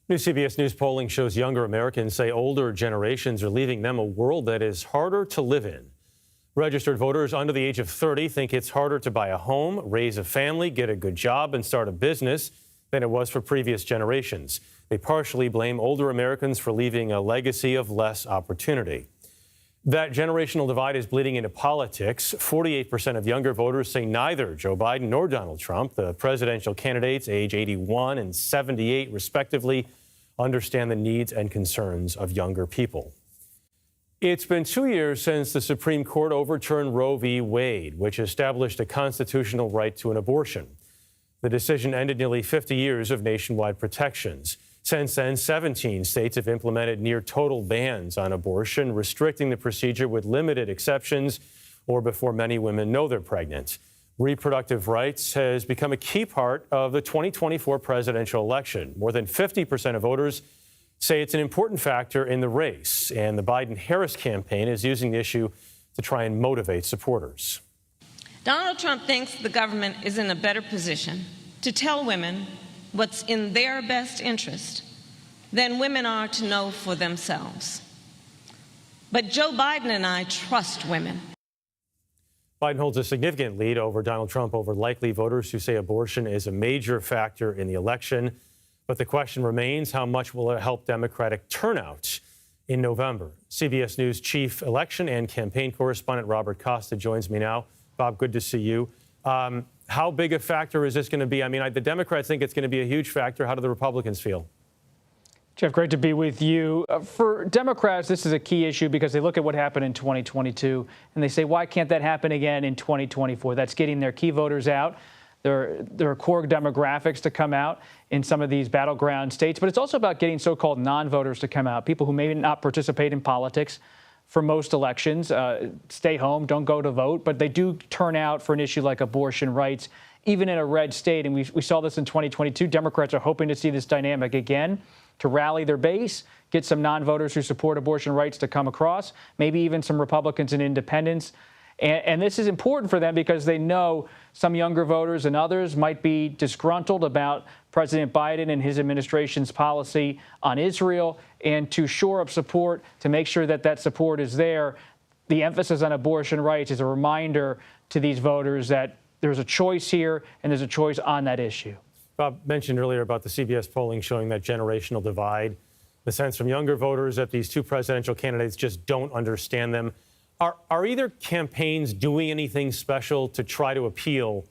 New CBS News polling shows younger Americans say older generations are leaving them a world that is harder to live in. Registered voters under the age of 30 think it's harder to buy a home, raise a family, get a good job, and start a business than it was for previous generations. They partially blame older Americans for leaving a legacy of less opportunity. That generational divide is bleeding into politics. 48% of younger voters say neither Joe Biden nor Donald Trump, the presidential candidates age 81 and 78 respectively, understand the needs and concerns of younger people. It's been 2 years since the Supreme Court overturned Roe v. Wade, which established a constitutional right to an abortion. The decision ended nearly 50 years of nationwide protections. Since then, 17 states have implemented near total bans on abortion, restricting the procedure with limited exceptions or before many women know they're pregnant. Reproductive rights has become a key part of the 2024 presidential election. More than 50% of voters say it's an important factor in the race, and the Biden-Harris campaign is using the issue to try and motivate supporters. Donald Trump thinks the government is in a better position to tell women what's in their best interest than women are to know for themselves. But Joe Biden and I trust women. Biden holds a significant lead over Donald Trump over likely voters who say abortion is a major factor in the election. But the question remains, how much will it help Democratic turnout in November? CBS News chief election and campaign correspondent Robert Costa joins me now. Bob, good to see you. How big a factor is this going to be? I mean, the Democrats think it's going to be a huge factor. How do the Republicans feel? Jeff, great to be with you. For Democrats, this is a key issue because they look at what happened in 2022 and they say, why can't that happen again in 2024? That's getting their key voters out. There are core demographics to come out in some of these battleground states, but it's also about getting so-called non-voters to come out, people who may not participate in politics for most elections, stay home, don't go to vote, but they do turn out for an issue like abortion rights, even in a red state. And we saw this in 2022. Democrats are hoping to see this dynamic again, to rally their base, get some non-voters who support abortion rights to come across, maybe even some Republicans and independents. And this is important for them because they know some younger voters and others might be disgruntled about President Biden and his administration's policy on Israel, and to shore up support, to make sure that that support is there. The emphasis on abortion rights is a reminder to these voters that there's a choice here and there's a choice on that issue. Bob mentioned earlier about the CBS polling showing that generational divide, the sense from younger voters that these two presidential candidates just don't understand them. Are either campaigns doing anything special to try to appeal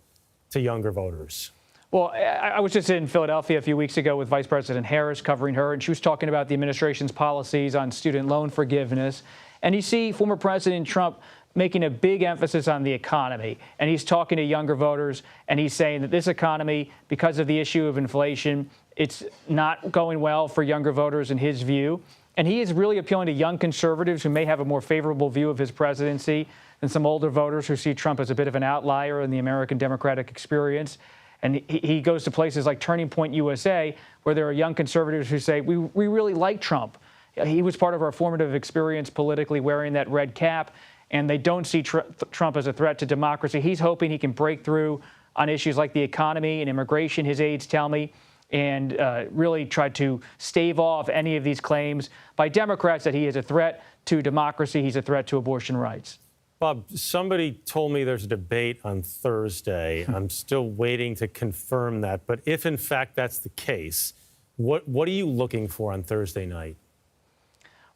to younger voters? Well, I was just in Philadelphia a few weeks ago with Vice President Harris, covering her, and she was talking about the administration's policies on student loan forgiveness. And you see former President Trump making a big emphasis on the economy. And he's talking to younger voters, and he's saying that this economy, because of the issue of inflation, it's not going well for younger voters in his view. And he is really appealing to young conservatives who may have a more favorable view of his presidency than some older voters who see Trump as a bit of an outlier in the American democratic experience. And he goes to places like Turning Point USA, where there are young conservatives who say, we really like Trump. He was part of our formative experience politically, wearing that red cap, and they don't see Trump as a threat to democracy. He's hoping he can break through on issues like the economy and immigration, his aides tell me, and really try to stave off any of these claims by Democrats that he is a threat to democracy, he's a threat to abortion rights. Bob, somebody told me there's a debate on Thursday. I'm still waiting to confirm that. But if, in fact, that's the case, what are you looking for on Thursday night?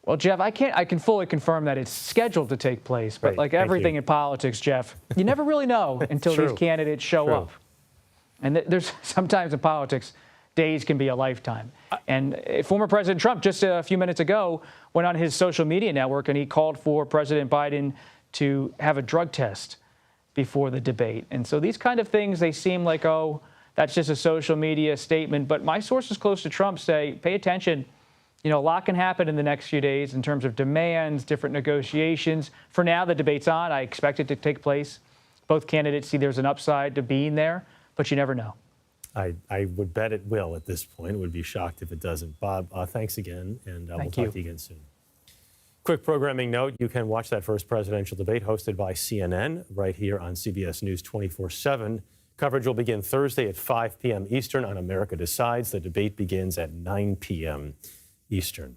Well, Jeff, I can fully confirm that it's scheduled to take place. But like everything in politics, Jeff, you never really know until these candidates show up. And there's sometimes in politics, days can be a lifetime. And former President Trump, just a few minutes ago, went on his social media network and he called for President Biden to have a drug test before the debate. And so these kind of things, they seem like, oh, that's just a social media statement. But my sources close to Trump say, pay attention. You know, a lot can happen in the next few days in terms of demands, different negotiations. For now, the debate's on. I expect it to take place. Both candidates see there's an upside to being there, but you never know. I would bet it will at this point. Would be shocked if it doesn't. Bob, thanks again, and we'll talk to you again soon. Quick programming note, you can watch that first presidential debate hosted by CNN right here on CBS News 24/7. Coverage will begin Thursday at 5 p.m. Eastern on America Decides. The debate begins at 9 p.m. Eastern.